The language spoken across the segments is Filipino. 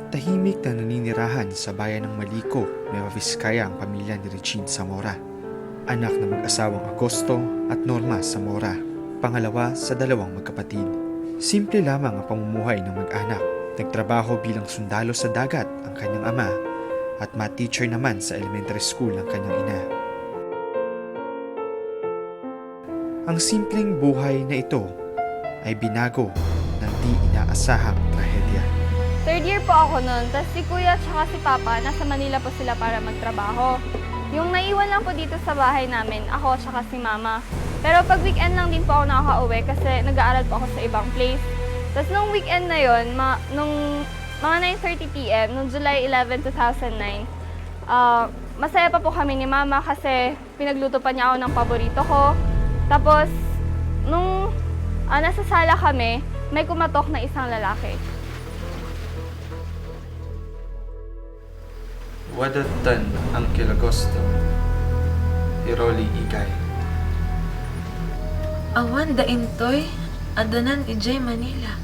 Tahimik na naninirahan sa bayan ng Maliko, Nueva Vizcaya ang pamilya ni Regine Zamora. Anak ng mag-asawang Agosto at Norma Zamora, pangalawa sa dalawang magkapatid. Simple lamang ang pamumuhay ng mag-anak. Nagtrabaho bilang sundalo sa dagat ang kanyang ama at math-teacher naman sa elementary school ang kanyang ina. Ang simpleng buhay na ito ay binago ng di inaasahang trahedya. Third year po ako noon, tapos si kuya at si papa, nasa Manila po sila para magtrabaho. Yung naiwan lang po dito sa bahay namin, ako at si mama. Pero pag weekend lang din po ako nakaka-uwi kasi nag-aaral po ako sa ibang place. Tapos nung weekend na yon, nung mga 9:30 p.m., nung July 11, 2009, masaya pa po kami ni mama kasi pinagluto pa niya ako ng paborito ko. Tapos, nung nasa sala kami, may kumatok na isang lalaki. Wadatan ang Agosto, Iroli Igay. Awan da intoy, adanan ijay Manila.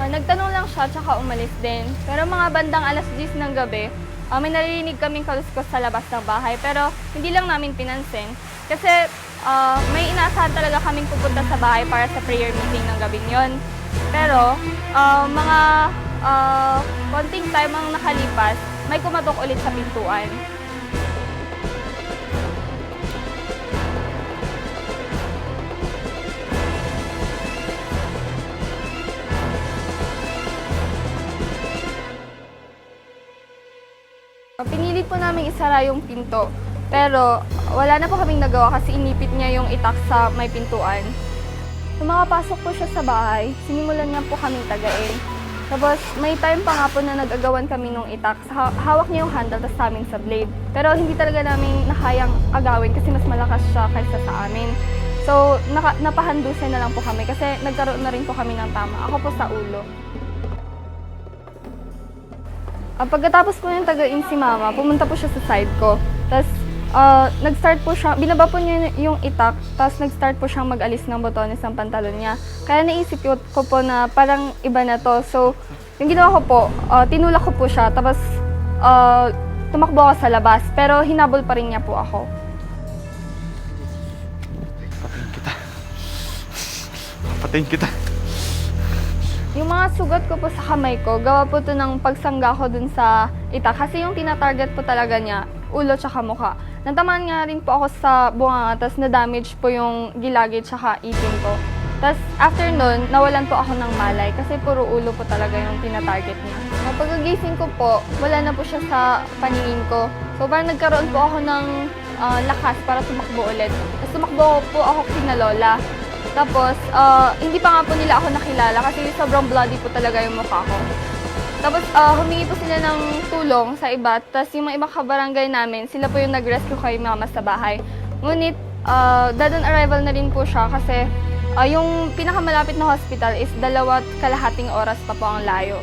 Nagtanong lang siya tsaka umalis din. Pero mga bandang alas 10 ng gabi, may naririnig kaming kaluskos sa labas ng bahay. Pero hindi lang namin pinansin. Kasi may inaasahan talaga kaming pupunta sa bahay para sa prayer meeting ng gabing yon. Pero mga konting time ang nakalipas, may kumatok ulit sa pintuan. Pinilit po namin isara yung pinto, pero wala na po kaming nagawa kasi inipit niya yung itak sa may pintuan. Nung makapasok po siya sa bahay, sinimulan niya po kaming tagain. Tapos may time pa nga po na nag-agawan kami nung itak. Hawak niya yung handle tapos sa amin sa blade. Pero hindi talaga namin nakayang agawin kasi mas malakas siya kaysa sa amin. So napahandusay na lang po kami kasi nagkaroon na rin po kami ng tama. Ako po sa ulo. Pagkatapos po yung tagain si mama, pumunta po siya sa side ko. Tapos nag-start po siya, binaba po niya yung itak, tapos nag-start po siyang mag-alis ng botones ng pantalon niya. Kaya naisip ko po na parang iba na to. So, yung ginawa ko po, tinulak ko po siya, tapos tumakbo ako sa labas. Pero hinabol pa rin niya po ako. Patayin kita. Patayin kita. Yung mga sugat ko po sa kamay ko, gawa po to ng pagsangga ko dun sa itak. Kasi yung tinatarget po talaga niya, ulo tsaka mukha. Natamaan nga rin po ako sa bunganga, tapos na-damage po yung gilagid tsaka ipin ko. Tapos after nun, nawalan po ako ng malay kasi puro ulo po talaga yung tinatarget niya. Pagkagising ko po, wala na po siya sa paningin ko. So parang nagkaroon po ako ng lakas para tumakbo ulit. Tapos tumakbo po ako kina lola. Tapos, hindi pa nga po nila ako nakilala kasi sobrang bloody po talaga yung mukha ko. Tapos, humingi po sila ng tulong sa iba. Tapos, yung mga ibang kabarangay namin, sila po yung nag-rescue kay mama sa bahay. Ngunit, dead on arrival na rin po siya kasi yung pinakamalapit na hospital is 2.5 oras pa po ang layo.